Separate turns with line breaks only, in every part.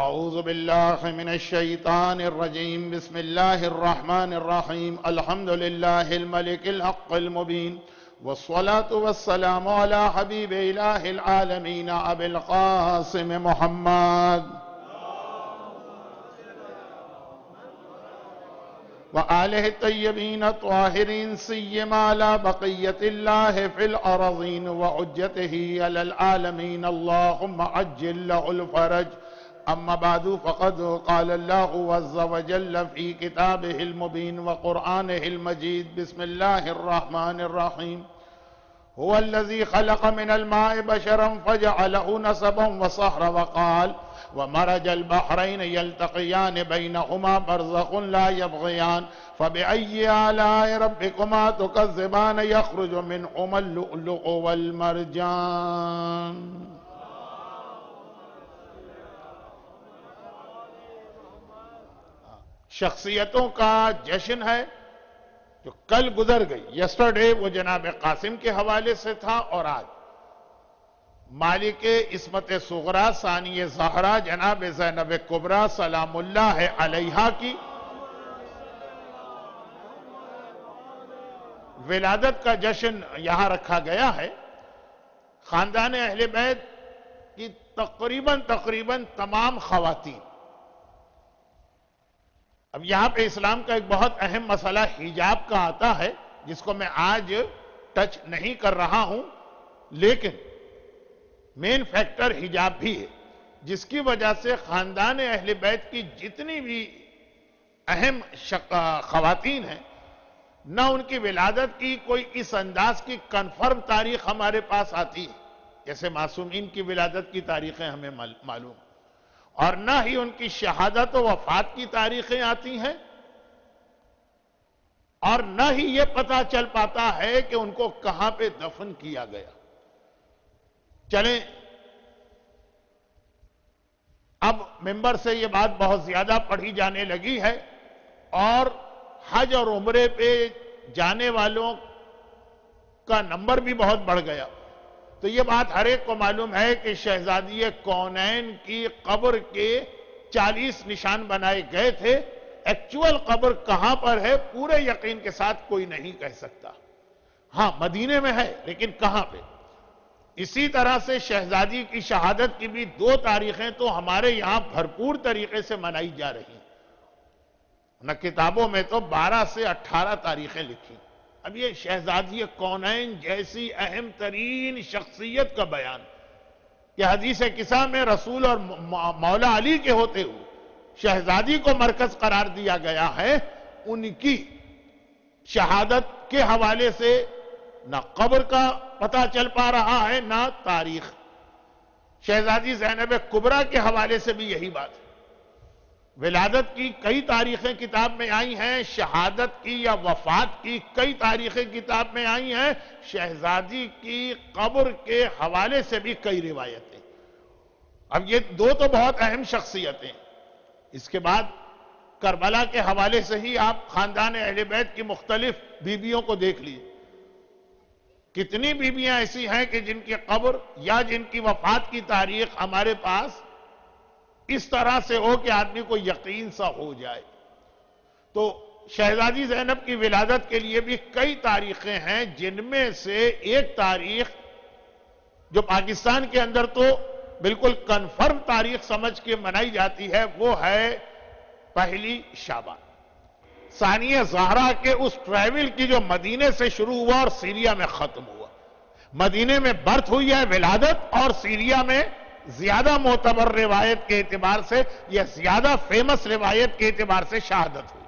اعوذ باللہ من الشیطان الرجیم بسم اللہ الرحمن الرحیم الحمد للہ الملک الحق المبین والصلاة والسلام علی حبیب الہ العالمین ابی القاسم محمد وآلہ الطیبین الطاہرین سیما علی بقیت اللہ فی الارضین وعجتہ علی العالمین اللہم عجل لہ الفرج اما بعد فقد قال اللہ عز وجل فی کتابہ المبین وقرآنہ المجید بسم اللہ الرحمن الرحیم هو الذي خلق من الماء بشرا فجعله نسبا وصهرا وقال ومرج البحرين يلتقيان بينهما برزخ لا يبغيان فبأي آلاء ربكما تكذبان يخرج منهما اللؤلؤ والمرجان. شخصیتوں کا جشن ہے جو کل گزر گئی. یسٹرڈے وہ جناب قاسم کے حوالے سے تھا اور آج مالک عصمت صغرا ثانی زہرا جناب زینب کبریٰ سلام اللہ علیہا کی ولادت کا جشن یہاں رکھا گیا ہے. خاندان اہل بیت کی تقریباً تمام خواتین. اب یہاں پہ اسلام کا ایک بہت اہم مسئلہ حجاب کا آتا ہے جس کو میں آج ٹچ نہیں کر رہا ہوں، لیکن مین فیکٹر حجاب بھی ہے جس کی وجہ سے خاندان اہل بیت کی جتنی بھی اہم خواتین ہیں نہ ان کی ولادت کی کوئی اس انداز کی کنفرم تاریخ ہمارے پاس آتی ہے جیسے معصومین کی ولادت کی تاریخیں ہمیں معلوم، اور نہ ہی ان کی شہادت و وفات کی تاریخیں آتی ہیں، اور نہ ہی یہ پتہ چل پاتا ہے کہ ان کو کہاں پہ دفن کیا گیا. چلیں اب منبر سے یہ بات بہت زیادہ پڑھی جانے لگی ہے اور حج اور عمرے پہ جانے والوں کا نمبر بھی بہت بڑھ گیا. تو یہ بات ہر ایک کو معلوم ہے کہ شہزادی کونین کی قبر کے 40 نشان بنائے گئے تھے. ایکچول قبر کہاں پر ہے پورے یقین کے ساتھ کوئی نہیں کہہ سکتا. ہاں مدینے میں ہے لیکن کہاں پہ. اسی طرح سے شہزادی کی شہادت کی بھی 2 تاریخیں تو ہمارے یہاں بھرپور طریقے سے منائی جا رہی ہیں. نہ کتابوں میں تو 12 سے 18 تاریخیں لکھی. اب یہ شہزادی کونین جیسی اہم ترین شخصیت کا بیان کہ حدیث کسا میں رسول اور مولا علی کے ہوتے ہوئے شہزادی کو مرکز قرار دیا گیا ہے، ان کی شہادت کے حوالے سے نہ قبر کا پتہ چل پا رہا ہے نہ تاریخ. شہزادی زینب کبریٰ کے حوالے سے بھی یہی بات ہے. ولادت کی کئی تاریخیں کتاب میں آئی ہیں، شہادت کی یا وفات کی کئی تاریخیں کتاب میں آئی ہیں، شہزادی کی قبر کے حوالے سے بھی کئی روایتیں. اب یہ 2 تو بہت اہم شخصیتیں. اس کے بعد کربلا کے حوالے سے ہی آپ خاندان اہل بیت کی مختلف بیویوں کو دیکھ لیجئے. کتنی بیویاں ایسی ہیں کہ جن کی قبر یا جن کی وفات کی تاریخ ہمارے پاس اس طرح سے ہو کہ آدمی کو یقین سا ہو جائے. تو شہزادی زینب کی ولادت کے لیے بھی کئی تاریخیں ہیں، جن میں سے ایک تاریخ جو پاکستان کے اندر تو بالکل کنفرم تاریخ سمجھ کے منائی جاتی ہے وہ ہے 1 شعبان. ثانی زہرا کے اس ٹریول کی جو مدینے سے شروع ہوا اور سیریا میں ختم ہوا. مدینے میں برتھ ہوئی ہے ولادت اور سیریا میں زیادہ معتبر روایت کے اعتبار سے یا زیادہ فیمس روایت کے اعتبار سے شہادت ہوئی.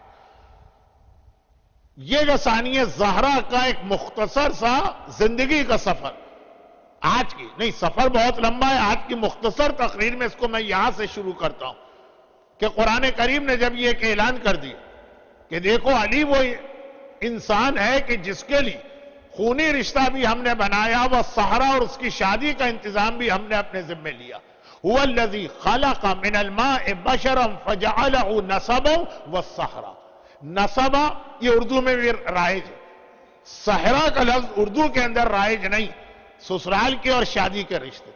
یہ جو ثانی زہرا کا ایک مختصر سا زندگی کا سفر، آج کی نہیں سفر بہت لمبا ہے، آج کی مختصر تقریر میں اس کو میں یہاں سے شروع کرتا ہوں کہ قرآن کریم نے جب یہ ایک اعلان کر دیا کہ دیکھو علی وہ انسان ہے کہ جس کے لیے خونی رشتہ بھی ہم نے بنایا، وہ سہرا اور اس کی شادی کا انتظام بھی ہم نے اپنے ذمہ لیا. هو الذی خلق من الماء بشرا فجعله نسبا والسحرا. نسبا یہ اردو میں بھی رائج ہے، سحرا کا لفظ اردو کے اندر رائج نہیں، سسرال کے اور شادی کے رشتے.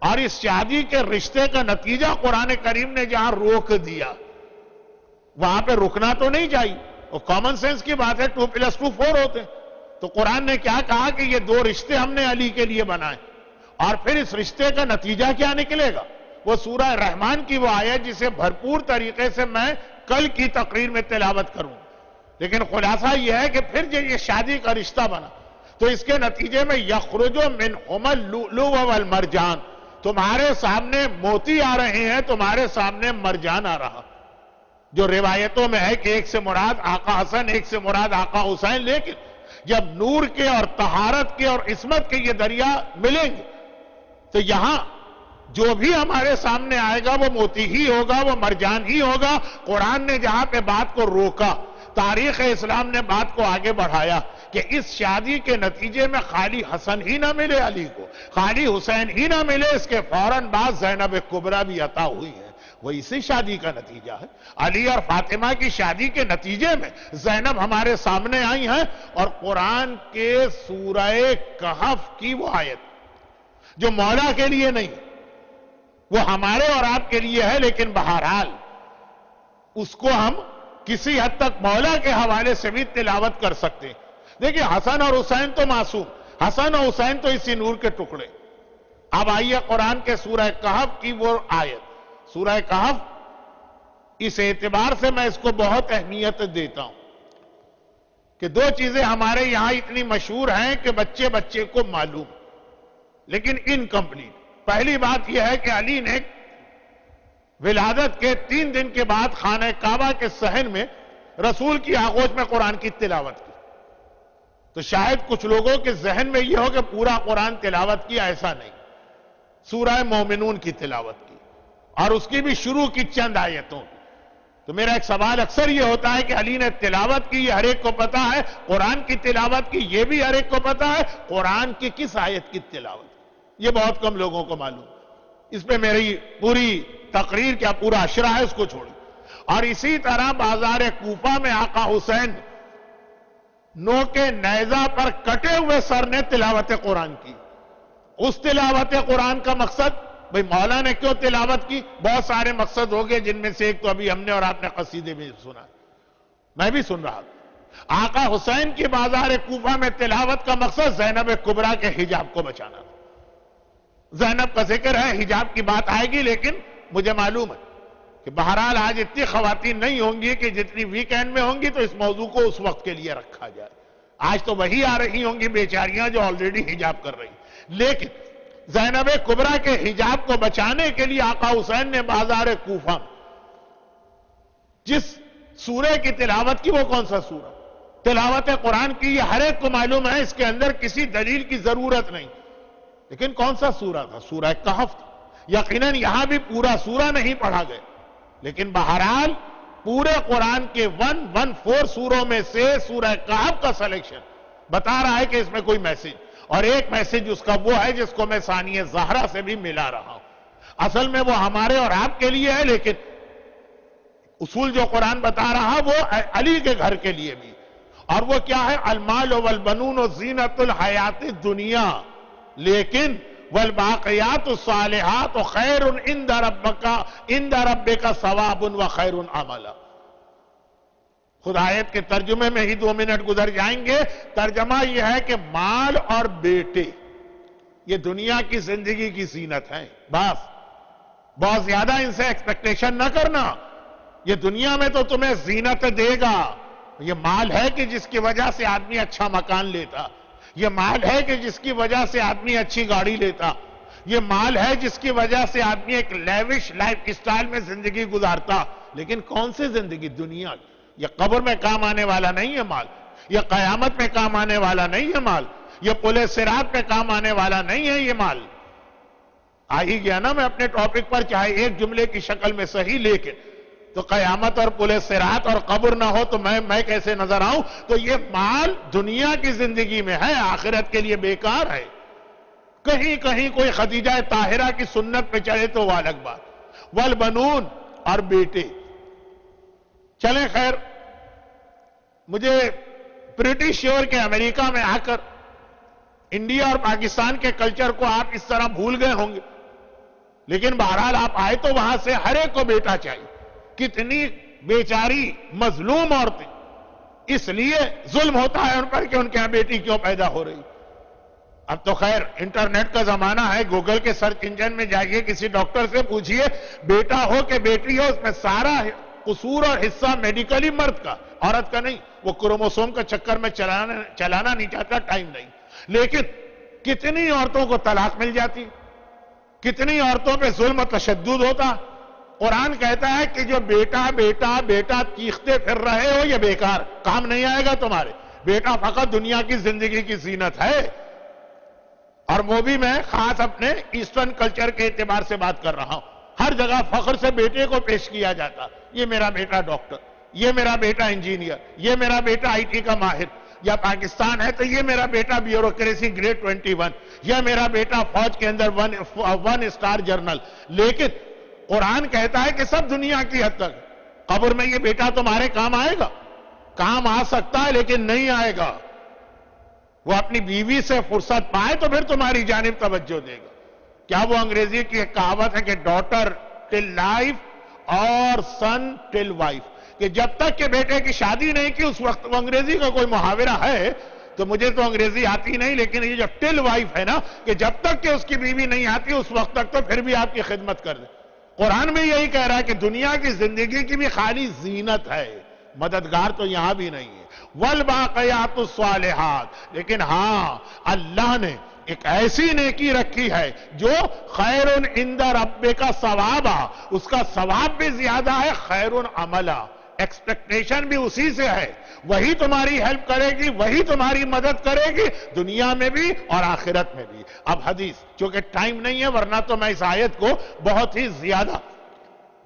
اور اس شادی کے رشتے کا نتیجہ قرآن کریم نے جہاں روک دیا وہاں پہ رکنا تو نہیں چاہیے. وہ کامن سینس کی بات ہے, 2+2 4 ہوتے. تو قرآن نے کیا کہا کہ یہ 2 رشتے ہم نے علی کے لیے بنائے, اور پھر اس رشتے کا نتیجہ کیا نکلے گا وہ سورہ رحمان کی وہ آیت جسے بھرپور طریقے سے میں کل کی تقریر میں تلاوت کروں. لیکن خلاصہ یہ ہے کہ پھر جو یہ شادی کا رشتہ بنا تو اس کے نتیجے میں یخرج منہما اللؤلؤ والمرجان, تمہارے سامنے موتی آ رہے ہیں, تمہارے سامنے مرجان آ رہا. جو روایتوں میں ہے کہ ایک سے مراد آقا حسن, ایک سے مراد آقا حسین, لیکن جب نور کے اور طہارت کے اور عصمت کے یہ دریا ملیں گے تو یہاں جو بھی ہمارے سامنے آئے گا وہ موتی ہی ہوگا, وہ مرجان ہی ہوگا. قرآن نے جہاں پہ بات کو روکا, تاریخ اسلام نے بات کو آگے بڑھایا کہ اس شادی کے نتیجے میں خالی حسن ہی نہ ملے علی کو, خالی حسین ہی نہ ملے, اس کے فوراً بعد زینب کبریٰ بھی عطا ہوئی ہے. وہ اسی شادی کا نتیجہ ہے. علی اور فاطمہ کی شادی کے نتیجے میں زینب ہمارے سامنے آئی ہیں. اور قرآن کے سورہ کہف کی وہ آیت جو مولا کے لیے نہیں, وہ ہمارے اور آپ کے لیے ہے, لیکن بہرحال اس کو ہم کسی حد تک مولا کے حوالے سے بھی تلاوت کر سکتے ہیں. دیکھیں حسن اور حسین تو معصوم, حسن اور حسین تو اسی نور کے ٹکڑے. اب آئیے قرآن کے سورہ کہف کی وہ آیت. سورہ کہف اس اعتبار سے میں اس کو بہت اہمیت دیتا ہوں کہ 2 چیزیں ہمارے یہاں اتنی مشہور ہیں کہ بچے بچے کو معلوم, لیکن انکمپلیٹ. پہلی بات یہ ہے کہ علی نے ولادت کے 3 دن کے بعد خانہ کعبہ کے صحن میں رسول کی آغوش میں قرآن کی تلاوت کی. تو شاید کچھ لوگوں کے ذہن میں یہ ہو کہ پورا قرآن تلاوت کیا, ایسا نہیں. سورہ مومنون کی تلاوت کی, اور اس کی بھی شروع کی چند آیتوں کی. تو میرا ایک سوال اکثر یہ ہوتا ہے کہ علی نے تلاوت کی, یہ ہر ایک کو پتا ہے. قرآن کی تلاوت کی, یہ بھی ہر ایک کو پتا ہے. قرآن کی کس آیت کی تلاوت, یہ بہت کم لوگوں کو معلوم. اس پہ میری پوری تقریر کیا پورا اشرا ہے, اس کو چھوڑی. اور اسی طرح بازار کوفہ میں آقا حسین نو کے نیزہ پر کٹے ہوئے سر نے تلاوت قرآن کی. اس تلاوت قرآن کا مقصد, بھئی مولا نے کیوں تلاوت کی؟ بہت سارے مقصد ہو گئے, جن میں سے ایک تو ابھی ہم نے اور آپ نے قصیدے میں سنا, میں بھی سن رہا. آقا حسین کی بازار کوفہ میں تلاوت کا مقصد زینب کبریٰ کے حجاب کو بچانا. زینب کا ذکر ہے, حجاب کی بات آئے گی, لیکن مجھے معلوم ہے کہ بہرحال آج اتنی خواتین نہیں ہوں گی کہ جتنی ویکینڈ میں ہوں گی تو اس موضوع کو اس وقت کے لیے رکھا جائے. آج تو وہی آ رہی ہوں گی بیچاریاں جو آلریڈی حجاب کر رہی. لیکن زینب کبریٰ کے حجاب کو بچانے کے لیے آقا حسین نے بازار کوفہ جس سورہ کی تلاوت کی, وہ کون سا سورہ تلاوت قرآن کی, یہ ہر ایک کو معلوم ہے, اس کے اندر کسی دلیل کی ضرورت نہیں. لیکن کون سا سورہ تھا؟ سورہ کہف تھا. یقیناً یہاں بھی پورا سورہ نہیں پڑھا گیا, لیکن بہرحال پورے قرآن کے 114 سوروں میں سے سورہ کہف کا سلیکشن بتا رہا ہے کہ اس میں کوئی میسج, اور ایک میسج اس کا وہ ہے جس کو میں ثانیہ زہرا سے بھی ملا رہا ہوں. اصل میں وہ ہمارے اور آپ کے لیے ہے, لیکن اصول جو قرآن بتا رہا وہ علی کے گھر کے لیے بھی. اور وہ کیا ہے؟ المال والبنون زینت الحیات الدنیا, لیکن والباقیات الصالحات خیر عند ربک ثواب و خیر عملا. خود آیت کے ترجمے میں ہی 2 منٹ گزر جائیں گے. ترجمہ یہ ہے کہ مال اور بیٹے یہ دنیا کی زندگی کی زینت ہیں, بس بہت زیادہ ان سے ایکسپیکٹیشن نہ کرنا. یہ دنیا میں تو تمہیں زینت دے گا. یہ مال ہے کہ جس کی وجہ سے آدمی اچھا مکان لیتا, یہ مال ہے کہ جس کی وجہ سے آدمی اچھی گاڑی لیتا, یہ مال ہے جس کی وجہ سے آدمی ایک لیوش لائف اسٹائل میں زندگی گزارتا. لیکن کون سی زندگی؟ دنیا کی. یہ قبر میں کام آنے والا نہیں ہے مال, یہ قیامت میں کام آنے والا نہیں ہے مال, یہ پل صراط پہ کام آنے والا نہیں ہے یہ مال. آ ہی گیا نا میں اپنے ٹاپک پر, چاہے ایک جملے کی شکل میں صحیح, لیکن تو قیامت اور پل صراط اور قبر نہ ہو تو میں کیسے نظر آؤں؟ تو یہ مال دنیا کی زندگی میں ہے, آخرت کے لیے بیکار ہے. کہیں کہیں کوئی خدیجہ طاہرہ کی سنت پہ چلے تو وہ الگ بات. والبنون, اور بیٹے. چلیں خیر, مجھے پریٹی شیور کہ امریکہ میں آ کر انڈیا اور پاکستان کے کلچر کو آپ اس طرح بھول گئے ہوں گے. لیکن بہرحال آپ آئے تو وہاں سے ہر ایک کو بیٹا چاہیے. کتنی بیچاری مظلوم عورتیں اس لیے ظلم ہوتا ہے ان پر کہ ان کے ہاں بیٹی کیوں پیدا ہو رہی. اب تو خیر انٹرنیٹ کا زمانہ ہے, گوگل کے سرچ انجن میں جائیے, کسی ڈاکٹر سے پوچھئے بیٹا ہو کہ بیٹی ہو, اس میں سارا قصور اور حصہ میڈیکلی مرد کا, عورت کا نہیں. وہ کروموسوم کا چکر میں چلانا نہیں چاہتا, ٹائم نہیں. لیکن کتنی عورتوں کو طلاق مل جاتی, کتنی عورتوں پہ ظلم و تشدد ہوتا. قرآن کہتا ہے کہ جو بیٹا بیٹا بیٹا چیختے پھر رہے ہو یہ بیکار, کام نہیں آئے گا تمہارے. بیٹا فقط دنیا کی زندگی کی زینت ہے. اور وہ بھی میں خاص اپنے ایسٹرن کلچر کے اعتبار سے بات کر رہا ہوں. ہر جگہ فخر سے بیٹے کو پیش کیا جاتا, یہ میرا بیٹا ڈاکٹر, یہ میرا بیٹا انجینئر, یہ میرا بیٹا آئی ٹی کا ماہر. یا پاکستان ہے تو یہ میرا بیٹا بیوروکریسی گریڈ 21, یہ میرا بیٹا فوج کے اندر 1 اسٹار جرنل. لیکن قرآن کہتا ہے کہ سب دنیا کی حد تک قبر میں یہ بیٹا تمہارے کام آئے گا. کام آ سکتا ہے لیکن نہیں آئے گا. وہ اپنی بیوی سے فرصت پائے تو پھر تمہاری جانب توجہ دے گا. کیا وہ انگریزی کی ایک کہاوت ہے کہ ڈاٹر ٹل لائف اور سن ٹل وائف, کہ جب تک کہ بیٹے کی شادی نہیں کی اس وقت. وہ انگریزی کا کوئی محاورہ ہے تو مجھے تو انگریزی آتی نہیں, لیکن یہ جو ٹل وائف ہے نا, کہ جب تک کہ اس کی بیوی نہیں آتی اس وقت تک تو پھر بھی آپ کی خدمت کر دے. قرآن میں یہی کہہ رہا ہے کہ دنیا کی زندگی کی بھی خالی زینت ہے, مددگار تو یہاں بھی نہیں ہے. والباقیات الصالحات, لیکن ہاں اللہ نے ایک ایسی نیکی رکھی ہے جو خیر عند ربک ثوابا, اس کا ثواب بھی زیادہ ہے, خیر عملا, ایکسپیکٹیشن بھی اسی سے ہے. وہی تمہاری ہیلپ کرے گی, وہی تمہاری مدد کرے گی دنیا میں بھی اور آخرت میں بھی. اب حدیث, چونکہ ٹائم نہیں ہے ورنہ تو میں اس آیت کو بہت ہی زیادہ,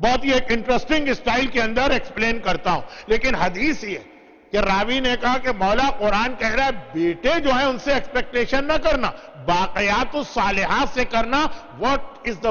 بہت ہی ایک انٹرسٹنگ اسٹائل کے اندر ایکسپلین کرتا ہوں. لیکن حدیث یہ کہ راوی نے کہا کہ مولا قرآن کہہ رہا ہے بیٹے جو ہیں ان سے ایکسپیکٹیشن نہ کرنا, باقیات الصالحات سے کرنا. واٹ از دا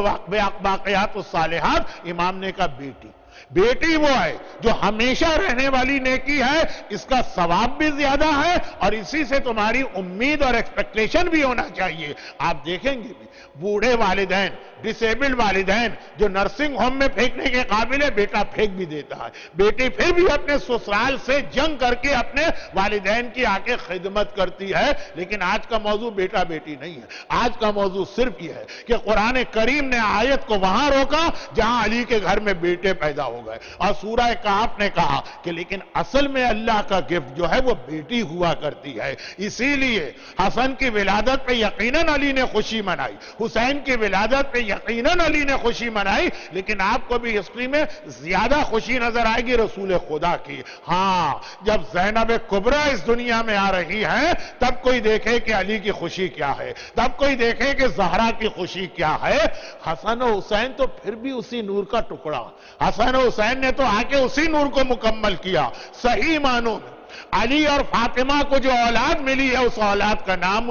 باقیات الصالحات؟ امام نے کہا بیٹی. بیٹی وہ ہے جو ہمیشہ رہنے والی نیکی ہے, اس کا ثواب بھی زیادہ ہے اور اسی سے تمہاری امید اور ایکسپیکٹیشن بھی ہونا چاہیے. آپ دیکھیں گے بھی بوڑھے والدین, ڈسیبلڈ والدین جو نرسنگ ہوم میں پھینکنے کے قابل ہے, بیٹا پھینک بھی دیتا ہے. بیٹی پھر بھی اپنے سسرال سے جنگ کر کے اپنے والدین کی آ کے خدمت کرتی ہے. لیکن آج کا موضوع بیٹا بیٹی نہیں ہے, آج کا موضوع صرف یہ ہے کہ قرآن کریم نے آیت کو وہاں روکا جہاں علی کے گھر میں بیٹے پیدا ہو گئے, اور سورہ کہف نے کہا کہ لیکن اصل میں اللہ کا گفٹ جو ہے وہ بیٹی ہوا کرتی ہے. اسی لیے حسن کی ولادت پہ یقیناً علی نے خوشی منائی, حسین کی ولادت پہ یقیناً علی نے خوشی منائی, لیکن آپ کو بھی ہسٹری میں زیادہ خوشی نظر آئے گی رسول خدا کی. ہاں جب زینب کبریٰ اس دنیا میں آ رہی ہے تب کوئی دیکھے کہ علی کی خوشی کیا ہے, تب کوئی دیکھے کہ زہرا کی خوشی کیا ہے. حسن و حسین تو پھر بھی اسی نور کا ٹکڑا, حسن و حسین نے تو آ کے اسی نور کو مکمل کیا. صحیح معنوں میں علی اور فاطمہ کو جو اولاد ملی ہے اس اولاد کا نام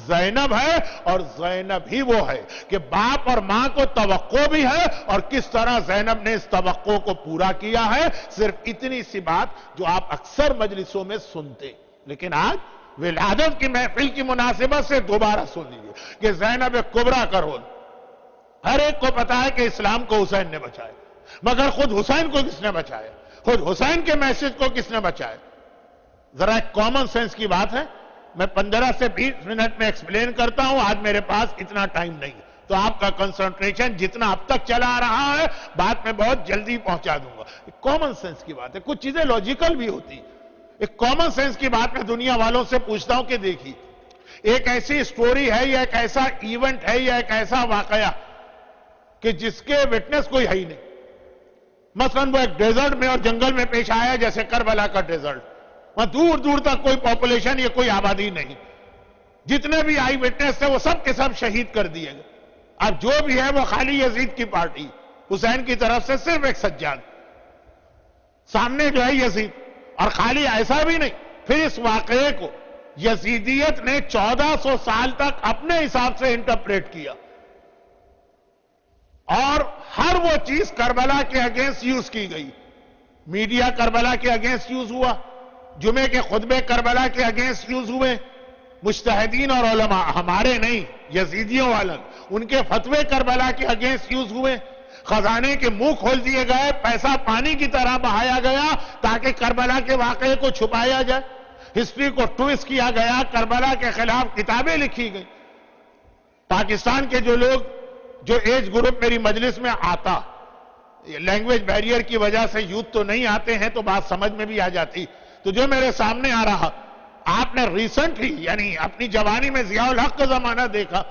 زینب ہے, اور زینب ہی وہ ہے کہ باپ اور ماں کو توقع بھی ہے, اور کس طرح زینب نے اس توقع کو پورا کیا ہے. صرف اتنی سی بات جو آپ اکثر مجلسوں میں سنتے, لیکن آج ولادت کی محفل کی مناسبت سے دوبارہ سن لیجیے کہ زینب کبریٰ کا رول. ہر ایک کو پتا ہے کہ اسلام کو حسین نے بچایا, مگر خود حسین کو کس نے بچایا, خود حسین کے میسج کو کس نے بچایا. ذرا ایک کامن سینس کی بات ہے, میں 15 سے 20 منٹ میں ایکسپلین کرتا ہوں, آج میرے پاس اتنا ٹائم نہیں ہے, تو آپ کا کنسنٹریشن جتنا اب تک چلا آ رہا ہے بات میں بہت جلدی پہنچا دوں گا. ایک کامن سینس کی بات ہے, کچھ چیزیں لاجیکل بھی ہوتی. ایک کامن سینس کی بات میں دنیا والوں سے پوچھتا ہوں کہ دیکھیے ایک ایسی سٹوری ہے یا ایک ایسا ایونٹ ہے یا ایک ایسا واقعہ کہ جس کے وٹنس کوئی ہے ہی نہیں. مثلا وہ ایک ڈیزرٹ میں اور جنگل میں پیش آیا جیسے کربلا کا ڈیزرٹ, وہاں دور دور تک کوئی پاپولیشن یا کوئی آبادی نہیں, جتنے بھی آئی وٹنس تھے وہ سب کے سب شہید کر دیے گئے. اب جو بھی ہے وہ خالی یزید کی پارٹی, حسین کی طرف سے صرف ایک سجاد, سامنے جو ہے یزید. اور خالی ایسا بھی نہیں, پھر اس واقعے کو یزیدیت نے 1400 سال تک اپنے حساب سے انٹرپریٹ کیا, اور ہر وہ چیز کربلا کے اگینسٹ یوز کی گئی. میڈیا کربلا کے اگینسٹ یوز ہوا, جمعے کے خطبے کربلا کے اگینسٹ یوز ہوئے, مجتہدین اور علماء، ہمارے نہیں، یزیدیوں والا، ان کے فتوے کربلا کے اگینسٹ یوز ہوئے، خزانے کے منہ کھول دیے گئے، پیسہ پانی کی طرح بہایا گیا تاکہ کربلا کے واقعے کو چھپایا جائے، ہسٹری کو ٹویسٹ کیا گیا، کربلا کے خلاف کتابیں لکھی گئی۔ پاکستان کے جو لوگ، جو ایج گروپ میری مجلس میں آتا، لینگویج بیریئر کی وجہ سے یوتھ تو نہیں آتے ہیں تو بات سمجھ میں بھی آ جاتی، تو جو میرے سامنے آ رہا، آپ نے ریسنٹلی یعنی اپنی جوانی میں ضیاء الحق کا زمانہ دیکھا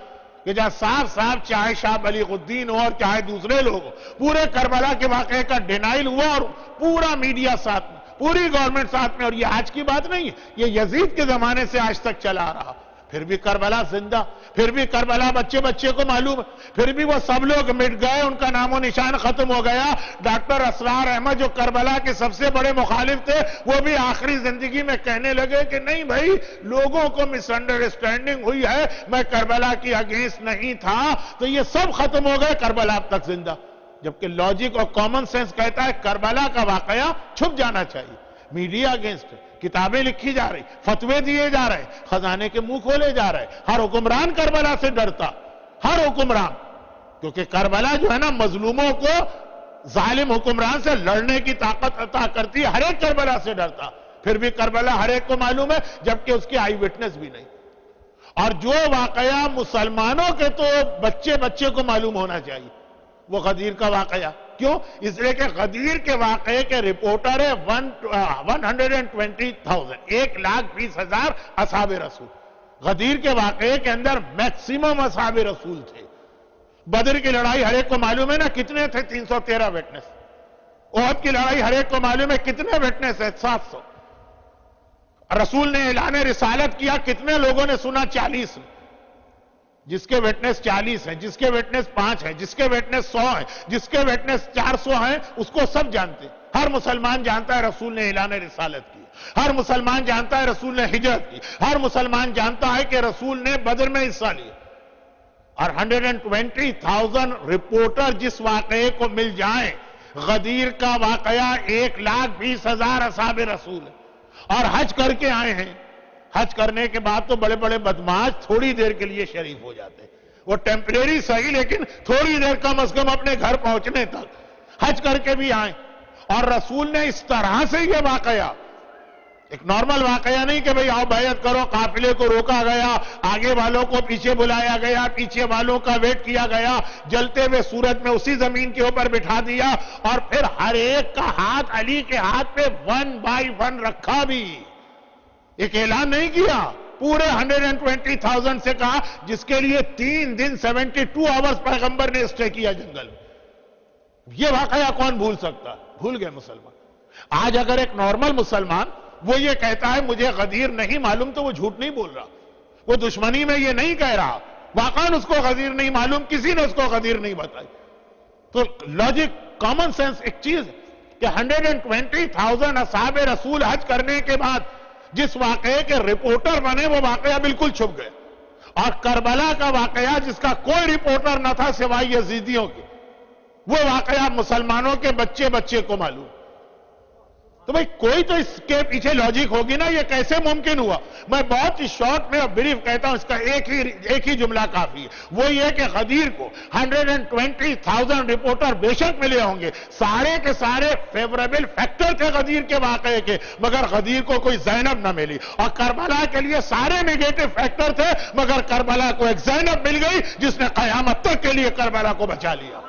کہ جہاں صاف صاف چاہے شاہ بلیغ الدین ہو اور چاہے دوسرے لوگ ہو، پورے کربلا کے واقعے کا ڈینائل ہوا اور پورا میڈیا ساتھ میں، پوری گورنمنٹ ساتھ میں، اور یہ آج کی بات نہیں ہے، یہ یزید کے زمانے سے آج تک چلا رہا۔ پھر بھی کربلا زندہ، پھر بھی کربلا بچے بچے کو معلوم ہے، پھر بھی وہ سب لوگ مٹ گئے، ان کا نام و نشان ختم ہو گیا۔ ڈاکٹر اسرار احمد جو کربلا کے سب سے بڑے مخالف تھے، وہ بھی آخری زندگی میں کہنے لگے کہ نہیں بھائی، لوگوں کو مس انڈرسٹینڈنگ ہوئی ہے، میں کربلا کی اگینسٹ نہیں تھا، تو یہ سب ختم ہو گئے، کربلا اب تک زندہ۔ جبکہ لاجک اور کامن سینس کہتا ہے کربلا کا واقعہ چھپ جانا چاہیے، میڈیا اگینسٹ ہے، کتابیں لکھی جا رہی، فتوے دیے جا رہے، خزانے کے منہ کھولے جا رہے، ہر حکمران کربلا سے ڈرتا، ہر حکمران، کیونکہ کربلا جو ہے نا مظلوموں کو ظالم حکمران سے لڑنے کی طاقت عطا کرتی ہے، ہر ایک کربلا سے ڈرتا، پھر بھی کربلا ہر ایک کو معلوم ہے، جبکہ اس کی آئی وٹنس بھی نہیں۔ اور جو واقعہ مسلمانوں کے تو بچے بچے کو معلوم ہونا چاہیے، وہ غدیر کا واقعہ، کیوں؟ اس لیے کہ غدیر کے واقعے کے رپورٹر ہے 120,000 1,20,000 اصحاب رسول۔ غدیر کے واقعے کے اندر میکسیمم اصحاب رسول تھے۔ بدر کی لڑائی ہر ایک کو معلوم ہے نا کتنے تھے؟ 313 وٹنس۔ احد کی لڑائی ہر ایک کو معلوم ہے کتنے وٹنس ہے؟ 700۔ رسول نے اعلان رسالت کیا، کتنے لوگوں نے سنا؟ 40۔ جس کے وٹنس 40 ہیں، جس کے وٹنس 5 ہیں، جس کے وٹنس 100 ہیں، جس کے وٹنس 400 ہیں، اس کو سب جانتے ہیں۔ ہر مسلمان جانتا ہے رسول نے اعلان رسالت کی، ہر مسلمان جانتا ہے رسول نے ہجرت کی، ہر مسلمان جانتا ہے کہ رسول نے بدر میں حصہ لیا۔ اور 120,000 رپورٹر جس واقعے کو مل جائیں، غدیر کا واقعہ 1,20,000 اصحاب رسول ہے، اور حج کر کے آئے ہیں۔ حج کرنے کے بعد تو بڑے بڑے بدماش تھوڑی دیر کے لیے شریف ہو جاتے ہیں، وہ ٹیمپریری صحیح لیکن تھوڑی دیر کم از کم اپنے گھر پہنچنے تک حج کر کے بھی آئیں، اور رسول نے اس طرح سے یہ واقعہ، ایک نارمل واقعہ نہیں کہ بھئی آؤ بیعت کرو، قافلے کو روکا گیا، آگے والوں کو پیچھے بلایا گیا، پیچھے والوں کا ویٹ کیا گیا، جلتے ہوئے سورج میں اسی زمین کے اوپر بٹھا دیا، اور پھر ہر ایک کا ہاتھ علی کے ہاتھ پہ 1 by 1 رکھا بھی، ایک اعلان نہیں کیا، پورے 120,000 سے کہا، جس کے لیے 3 دن 72 آورز پیغمبر نے اسٹے کیا جنگل میں۔ یہ واقعہ کون بھول سکتا؟ بھول گئے مسلمان۔ آج اگر ایک نارمل مسلمان وہ یہ کہتا ہے مجھے غدیر نہیں معلوم، تو وہ جھوٹ نہیں بول رہا، وہ دشمنی میں یہ نہیں کہہ رہا، واقعاً اس کو غدیر نہیں معلوم، کسی نے اس کو غدیر نہیں بتائی۔ تو لاجک کامن سینس ایک چیز ہے کہ 120,000 اصحاب رسول حج کرنے کے بعد جس واقعے کے رپورٹر بنے، وہ واقعہ بالکل چھپ گئے، اور کربلا کا واقعہ جس کا کوئی رپورٹر نہ تھا سوائے یزیدیوں کے، وہ واقعہ مسلمانوں کے بچے بچے کو معلوم۔ تو بھئی کوئی تو اس کے پیچھے لاجک ہوگی نا، یہ کیسے ممکن ہوا؟ میں بہت ہی شارٹ میں بریف کہتا ہوں، اس کا ایک ہی جملہ کافی ہے، وہ یہ کہ غدیر کو 120,000 رپورٹر بے شک ملے ہوں گے، سارے کے سارے فیوریبل فیکٹر تھے غدیر کے واقعے کے، مگر غدیر کو کوئی زینب نہ ملی، اور کربلا کے لیے سارے نیگیٹو فیکٹر تھے، مگر کربلا کو ایک زینب مل گئی جس نے قیامت تک کے لیے کربلا کو بچا لیا۔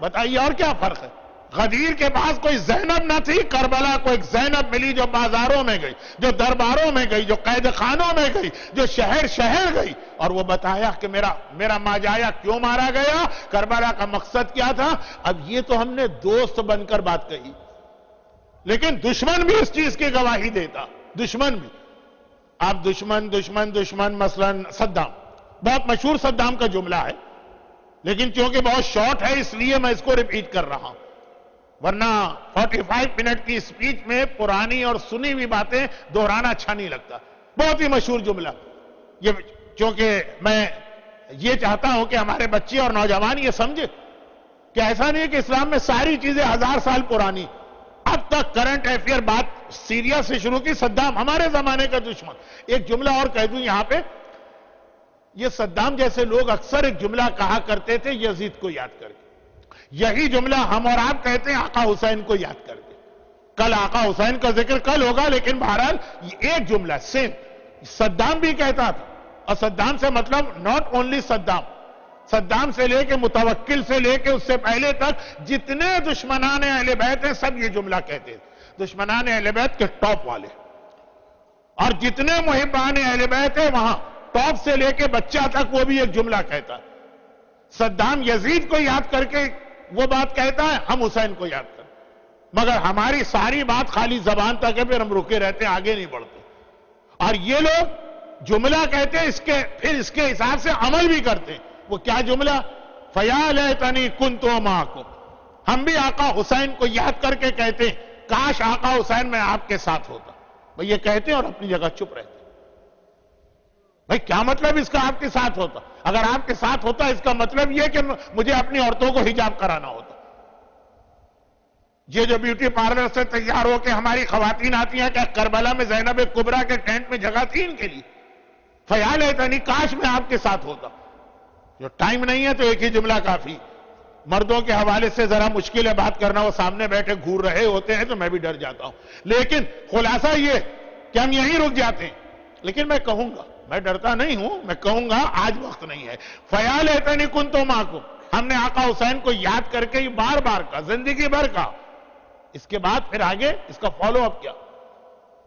بتائیے اور کیا فرق ہے؟ غدیر کے پاس کوئی زینب نہ تھی، کربلا کو ایک زینب ملی جو بازاروں میں گئی، جو درباروں میں گئی، جو قید خانوں میں گئی، جو شہر شہر گئی، اور وہ بتایا کہ میرا ماجایا کیوں مارا گیا، کربلا کا مقصد کیا تھا۔ اب یہ تو ہم نے دوست بن کر بات کہی، لیکن دشمن بھی اس چیز کی گواہی دیتا، دشمن بھی۔ اب دشمن مثلا صدام، بہت مشہور صدام کا جملہ ہے، لیکن چونکہ بہت شارٹ ہے اس لیے میں اس کو ریپیٹ کر رہا ہوں، ورنہ 45 منٹ کی سپیچ میں پرانی اور سنی ہوئی باتیں دہرانا اچھا نہیں لگتا۔ بہت ہی مشہور جملہ یہ، چونکہ میں یہ چاہتا ہوں کہ ہمارے بچے اور نوجوان یہ سمجھے کہ ایسا نہیں ہے کہ اسلام میں ساری چیزیں 1000 سال پرانی، اب تک کرنٹ افیئر بات سیریا سے شروع کی، صدام ہمارے زمانے کا دشمن. ایک جملہ اور کہہ دوں یہاں پہ، یہ صدام جیسے لوگ اکثر ایک جملہ کہا کرتے تھے یزید کو یاد کر کے. یہی جملہ ہم اور آپ کہتے ہیں آقا حسین کو یاد کر کے. کل آقا حسین کا ذکر کل ہوگا، لیکن بہرحال یہ ایک جملہ سیم صدام بھی کہتا تھا. اور صدام سے مطلب ناٹ اونلی صدام سے لے کے متوکل سے لے کے اس سے پہلے تک جتنے دشمنان اہل بیت ہیں سب یہ جملہ کہتے تھے. دشمنان اہل بیت کے ٹاپ والے، اور جتنے محبان اہل بیت ہیں وہاں ٹاپ سے لے کے بچہ تک وہ بھی ایک جملہ کہتا ہے. صدام یزید کو یاد کر کے وہ بات کہتا ہے، ہم حسین کو یاد کریں. مگر ہماری ساری بات خالی زبان تک ہے، پھر ہم رکے رہتے ہیں، آگے نہیں بڑھتے. اور یہ لوگ جملہ کہتے ہیں پھر اس کے حساب سے عمل بھی کرتے ہیں. وہ کیا جملہ؟ فَيَا لَيْتَنِي كُنْتُ مَعَكُمْ. ہم بھی آقا حسین کو یاد کر کے کہتے ہیں کاش آقا حسین میں آپ کے ساتھ ہوتا. بھئی یہ کہتے ہیں اور اپنی جگہ چپ رہتے ہیں. بھئی کیا مطلب اس کا آپ کے ساتھ ہوتا؟ اگر آپ کے ساتھ ہوتا اس کا مطلب یہ کہ مجھے اپنی عورتوں کو حجاب کرانا ہوتا. یہ جو بیوٹی پارلر سے تیار ہو کے ہماری خواتین آتی ہیں، کہ کربلا میں زینب کبریٰ کے ٹینٹ میں جگہ تھی ان کے لیے. فَيَا لَيْتَنِي کاش میں آپ کے ساتھ ہوتا. جو ٹائم نہیں ہے تو ایک ہی جملہ کافی. مردوں کے حوالے سے ذرا مشکل ہے بات کرنا، وہ سامنے بیٹھے گھور رہے ہوتے ہیں تو میں بھی ڈر جاتا ہوں. لیکن خلاصہ یہ کہ ہم یہیں رک جاتے ہیں. لیکن میں کہوں گا، میں ڈرتا نہیں ہوں، میں کہوں گا آج وقت نہیں ہے. فَيَا لَيْتَنِي كُنْتُ مَعَكُمْ. ہم نے آقا حسین کو یاد کر کے بار بار کا زندگی بھر کا. اس کے بعد پھر آگے اس کا فالو اپ کیا؟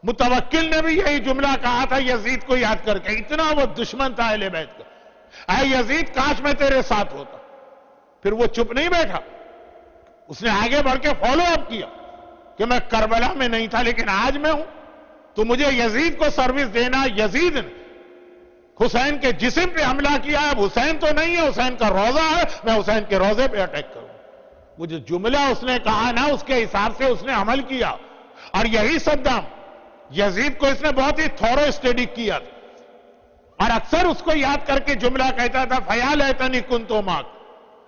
متوکل نے بھی یہی جملہ کہا تھا یزید کو یاد کر کے. اتنا وہ دشمن تھا اہل بیت کا. اے یزید کاش میں تیرے ساتھ ہوتا. پھر وہ چپ نہیں بیٹھا، اس نے آگے بڑھ کے فالو اپ کیا کہ میں کربلا میں نہیں تھا لیکن آج میں ہوں، تو مجھے یزید کو سروس دینا. یزید نے حسین کے جسم پہ حملہ کیا. اب حسین تو نہیں ہے، حسین کا روضہ ہے، میں حسین کے روضے پہ اٹیک کروں. وہ جو جملہ اس نے کہا نا، اس کے حساب سے اس نے عمل کیا. اور یہی صدام، یزید کو اس نے بہت ہی تھورو اسٹڈی کیا تھا، اور اکثر اس کو یاد کر کے جملہ کہتا تھا فَيَا لَيْتَنِي كُنْتُ مَعَكَ.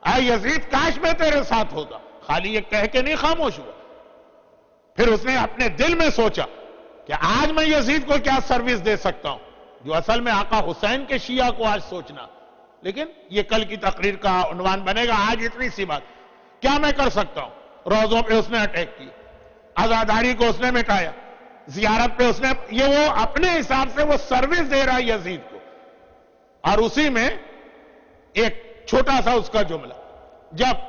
اے یزید کاش میں تیرے ساتھ ہوتا. خالی یہ کہہ کے نہیں خاموش ہوا. پھر اس نے اپنے دل میں سوچا کہ آج میں یزید کو کیا سروس دے سکتا ہوں، جو اصل میں آقا حسین کے شیعہ کو آج سوچنا. لیکن یہ کل کی تقریر کا عنوان بنے گا. آج اتنی سی بات، کیا میں کر سکتا ہوں؟ روزوں پہ اس نے اٹیک کی، عزاداری کو اس نے مٹایا، زیارت پہ اس نے، یہ وہ اپنے حساب سے وہ سروس دے رہا یزید کو. اور اسی میں ایک چھوٹا سا اس کا جملہ، جب